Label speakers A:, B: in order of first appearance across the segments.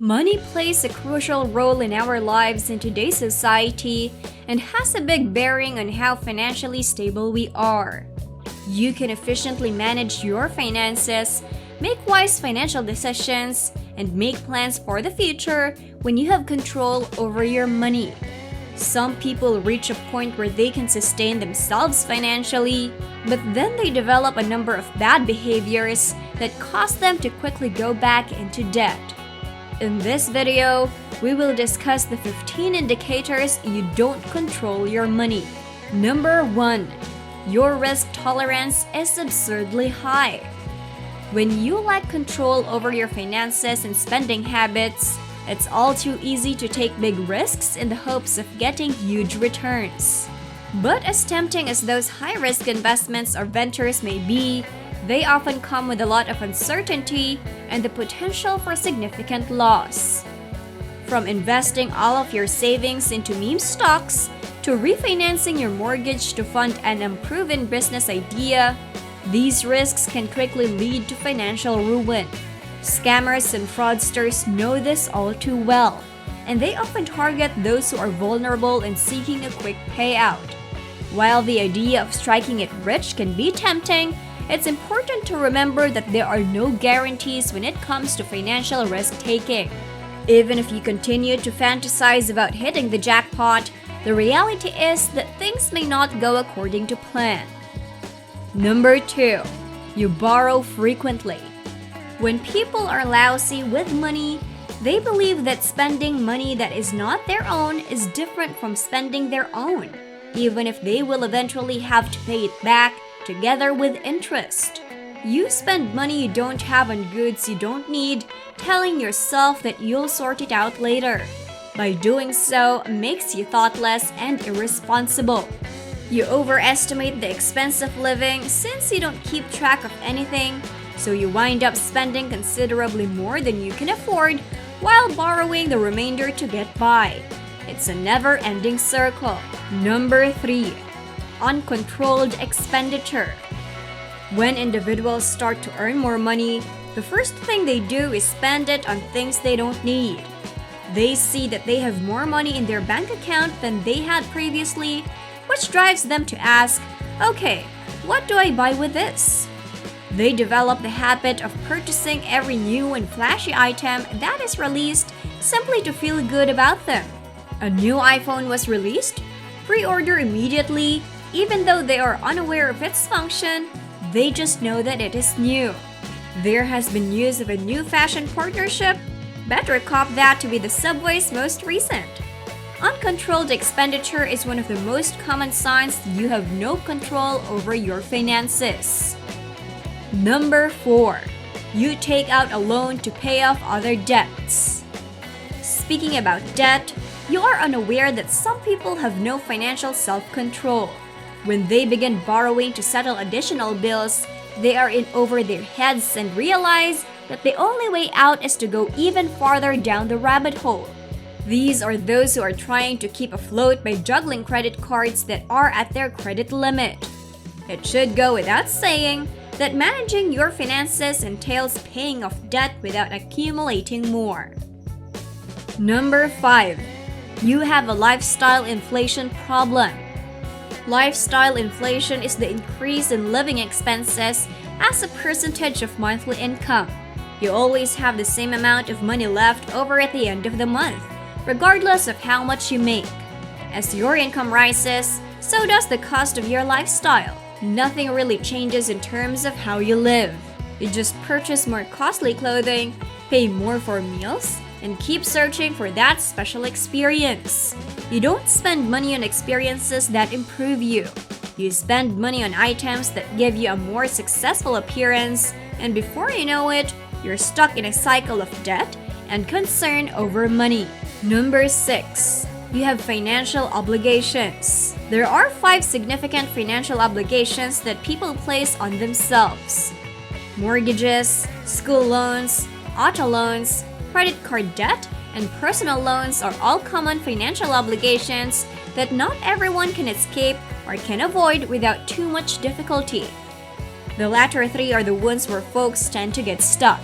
A: Money plays a crucial role in our lives in today's society and has a big bearing on how financially stable we are. You can efficiently manage your finances, make wise financial decisions, and make plans for the future when you have control over your money. Some people reach a point where they can sustain themselves financially, but then they develop a number of bad behaviors that cause them to quickly go back into debt. In this video, we will discuss the 15 indicators you don't control your money. Number 1. Your risk tolerance is absurdly high. When you lack control over your finances and spending habits, it's all too easy to take big risks in the hopes of getting huge returns. But as tempting as those high-risk investments or ventures may be, they often come with a lot of uncertainty and the potential for significant loss. From investing all of your savings into meme stocks, to refinancing your mortgage to fund an unproven business idea, these risks can quickly lead to financial ruin. Scammers and fraudsters know this all too well, and they often target those who are vulnerable and seeking a quick payout. While the idea of striking it rich can be tempting, it's important to remember that there are no guarantees when it comes to financial risk-taking. Even if you continue to fantasize about hitting the jackpot, the reality is that things may not go according to plan. Number 2. You borrow frequently. When people are lousy with money, they believe that spending money that is not their own is different from spending their own, even if they will eventually have to pay it back together with interest. You spend money you don't have on goods you don't need, telling yourself that you'll sort it out later. By doing so, makes you thoughtless and irresponsible. You overestimate the expense of living since you don't keep track of anything, so you wind up spending considerably more than you can afford while borrowing the remainder to get by. It's a never-ending circle. Number 3. Uncontrolled expenditure. When individuals start to earn more money, the first thing they do is spend it on things they don't need. They see that they have more money in their bank account than they had previously, which drives them to ask, okay, what do I buy with this? They develop the habit of purchasing every new and flashy item that is released simply to feel good about them. A new iPhone was released? Pre-order immediately, even though they are unaware of its function, they just know that it is new. There has been news of a new fashion partnership? Better cop that to be the Subway's most recent. Uncontrolled expenditure is one of the most common signs you have no control over your finances. Number 4. You take out a loan to pay off other debts. Speaking about debt, you are unaware that some people have no financial self-control. When they begin borrowing to settle additional bills, they are in over their heads and realize that the only way out is to go even farther down the rabbit hole. These are those who are trying to keep afloat by juggling credit cards that are at their credit limit. It should go without saying that managing your finances entails paying off debt without accumulating more. Number 5. You have a lifestyle inflation problem. Lifestyle inflation is the increase in living expenses as a percentage of monthly income. You always have the same amount of money left over at the end of the month, regardless of how much you make. As your income rises, so does the cost of your lifestyle. Nothing really changes in terms of how you live. You just purchase more costly clothing, pay more for meals, and keep searching for that special experience. You don't spend money on experiences that improve you. You spend money on items that give you a more successful appearance, and before you know it, you're stuck in a cycle of debt and concern over money. Number 6. You have financial obligations. There are 5 significant financial obligations that people place on themselves. Mortgages, school loans, auto loans, credit card debt, and personal loans are all common financial obligations that not everyone can escape or can avoid without too much difficulty. The latter 3 are the ones where folks tend to get stuck.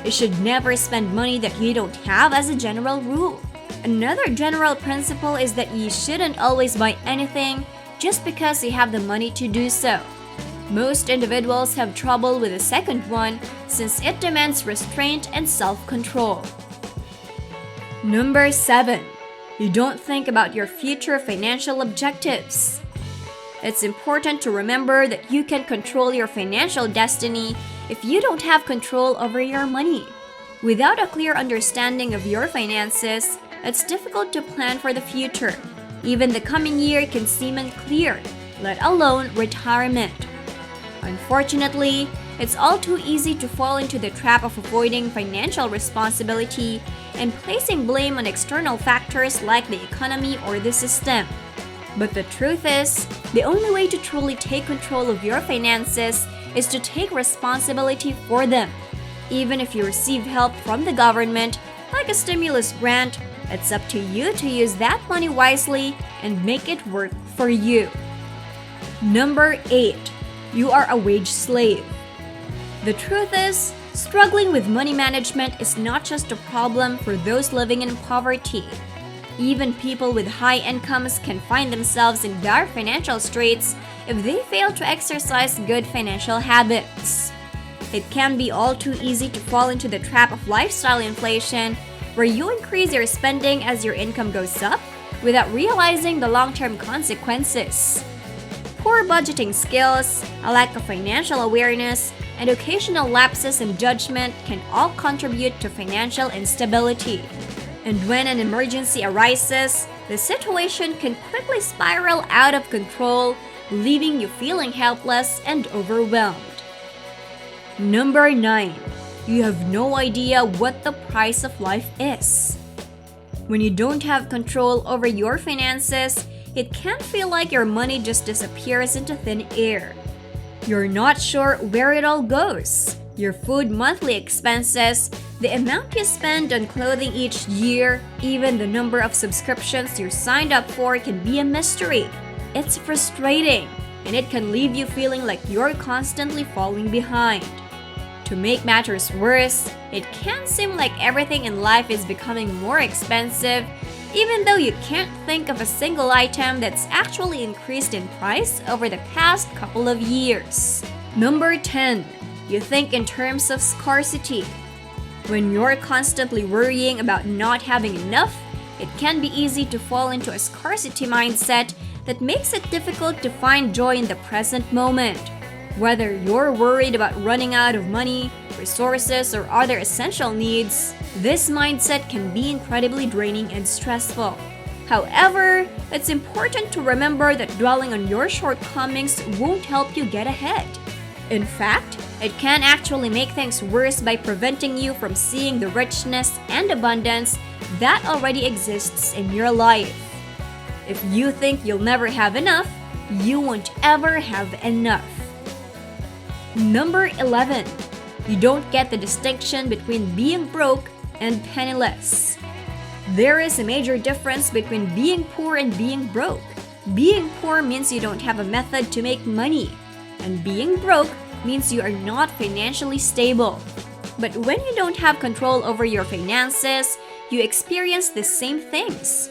A: You should never spend money that you don't have as a general rule. Another general principle is that you shouldn't always buy anything just because you have the money to do so. Most individuals have trouble with the second one since it demands restraint and self-control. Number 7. You don't think about your future financial objectives. It's important to remember that you can control your financial destiny if you don't have control over your money. Without a clear understanding of your finances, it's difficult to plan for the future. Even the coming year can seem unclear, let alone retirement. Unfortunately, it's all too easy to fall into the trap of avoiding financial responsibility and placing blame on external factors like the economy or the system. But the truth is, the only way to truly take control of your finances is to take responsibility for them. Even if you receive help from the government, like a stimulus grant, it's up to you to use that money wisely and make it work for you. Number 8. You are a wage slave. The truth is, struggling with money management is not just a problem for those living in poverty. Even people with high incomes can find themselves in dire financial straits if they fail to exercise good financial habits. It can be all too easy to fall into the trap of lifestyle inflation, where you increase your spending as your income goes up without realizing the long-term consequences. Poor budgeting skills, a lack of financial awareness, and occasional lapses in judgment can all contribute to financial instability. And when an emergency arises, the situation can quickly spiral out of control, leaving you feeling helpless and overwhelmed. Number 9. You have no idea what the price of life is. When you don't have control over your finances, it can feel like your money just disappears into thin air. You're not sure where it all goes. Your food monthly expenses, the amount you spend on clothing each year, even the number of subscriptions you're signed up for can be a mystery. It's frustrating, and it can leave you feeling like you're constantly falling behind. To make matters worse, it can seem like everything in life is becoming more expensive, even though you can't think of a single item that's actually increased in price over the past couple of years. Number 10. You think in terms of scarcity. When you're constantly worrying about not having enough, it can be easy to fall into a scarcity mindset that makes it difficult to find joy in the present moment. Whether you're worried about running out of money, resources, or other essential needs, this mindset can be incredibly draining and stressful. However, it's important to remember that dwelling on your shortcomings won't help you get ahead. In fact, it can actually make things worse by preventing you from seeing the richness and abundance that already exists in your life. If you think you'll never have enough, you won't ever have enough. Number 11. You don't get the distinction between being broke and penniless. There is a major difference between being poor and being broke. Being poor means you don't have a method to make money, and being broke means you are not financially stable. But when you don't have control over your finances, you experience the same things.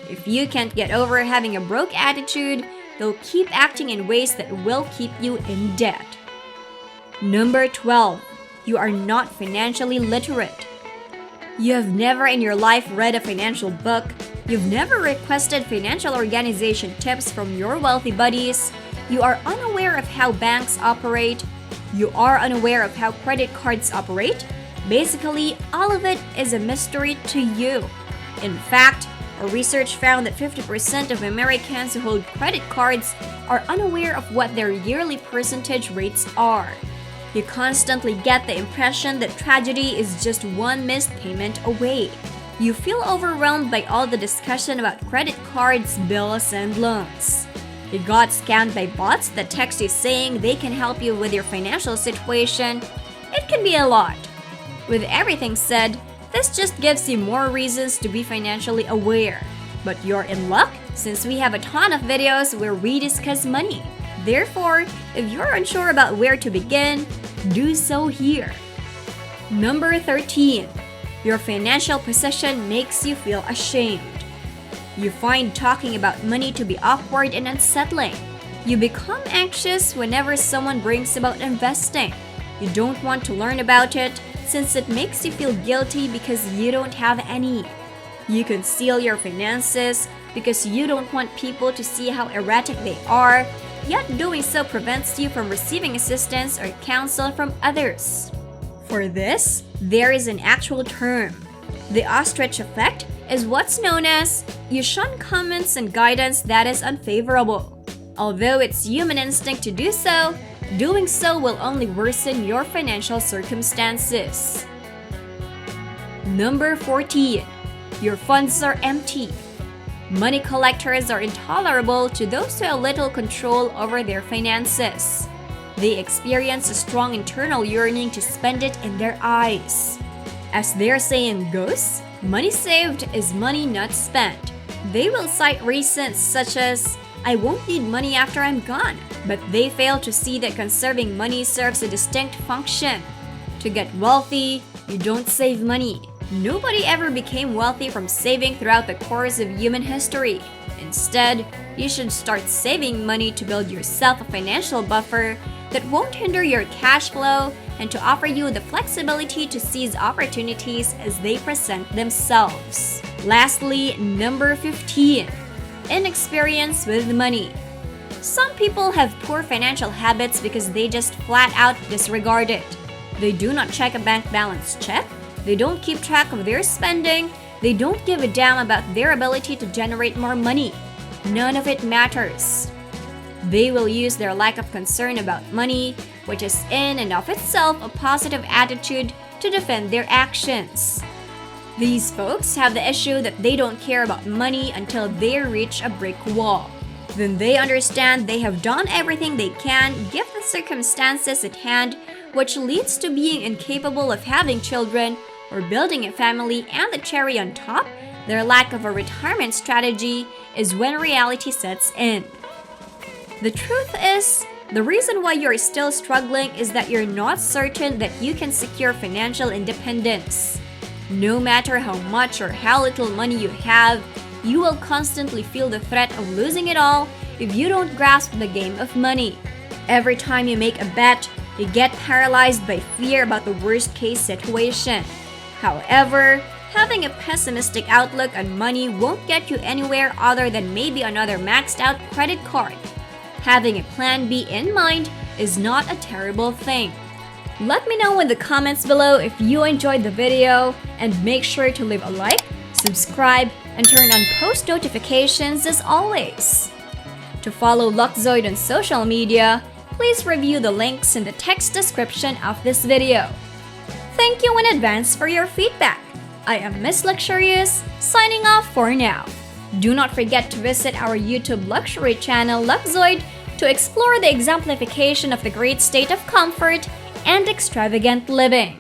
A: If you can't get over having a broke attitude, you'll keep acting in ways that will keep you in debt. Number 12. You are not financially literate. You have never in your life read a financial book, you've never requested financial organization tips from your wealthy buddies, you are unaware of how banks operate, you are unaware of how credit cards operate. Basically, all of it is a mystery to you. In fact, a research found that 50% of Americans who hold credit cards are unaware of what their yearly percentage rates are. You constantly get the impression that tragedy is just one missed payment away. You feel overwhelmed by all the discussion about credit cards, bills, and loans. You got scammed by bots that text you saying they can help you with your financial situation. It can be a lot. With everything said, this just gives you more reasons to be financially aware. But you're in luck since we have a ton of videos where we discuss money. Therefore, if you're unsure about where to begin, do so here. Number 13. Your financial position makes you feel ashamed. You find talking about money to be awkward and unsettling. You become anxious whenever someone brings about investing. You don't want to learn about it since it makes you feel guilty because you don't have any. You conceal your finances because you don't want people to see how erratic they are, yet doing so prevents you from receiving assistance or counsel from others. For this, there is an actual term. The ostrich effect is what's known as you shun comments and guidance that is unfavorable. Although it's human instinct to do so, doing so will only worsen your financial circumstances. Number 14. Your funds are empty. Money collectors are intolerable to those who have little control over their finances. They experience a strong internal yearning to spend it in their eyes. As their saying goes, money saved is money not spent. They will cite reasons such as, I won't need money after I'm gone, but they fail to see that conserving money serves a distinct function. To get wealthy, you don't save money. Nobody ever became wealthy from saving throughout the course of human history. Instead, you should start saving money to build yourself a financial buffer that won't hinder your cash flow and to offer you the flexibility to seize opportunities as they present themselves. Lastly, number 15. Inexperience with money. Some people have poor financial habits because they just flat out disregard it. They do not check a bank balance check. They don't keep track of their spending. They don't give a damn about their ability to generate more money. None of it matters. They will use their lack of concern about money, which is in and of itself a positive attitude, to defend their actions. These folks have the issue that they don't care about money until they reach a brick wall. Then they understand they have done everything they can given the circumstances at hand, which leads to being incapable of having children or building a family, and the cherry on top, their lack of a retirement strategy, is when reality sets in. The truth is, the reason why you're still struggling is that you're not certain that you can secure financial independence. No matter how much or how little money you have, you will constantly feel the threat of losing it all if you don't grasp the game of money. Every time you make a bet, you get paralyzed by fear about the worst-case situation. However, having a pessimistic outlook on money won't get you anywhere other than maybe another maxed-out credit card. Having a plan B in mind is not a terrible thing. Let me know in the comments below if you enjoyed the video, and make sure to leave a like, subscribe, and turn on post notifications as always. To follow Luxzoid on social media, please review the links in the text description of this video. Thank you in advance for your feedback. I am Miss Luxurious, signing off for now. Do not forget to visit our YouTube luxury channel Luxzoid to explore the exemplification of the great state of comfort and extravagant living.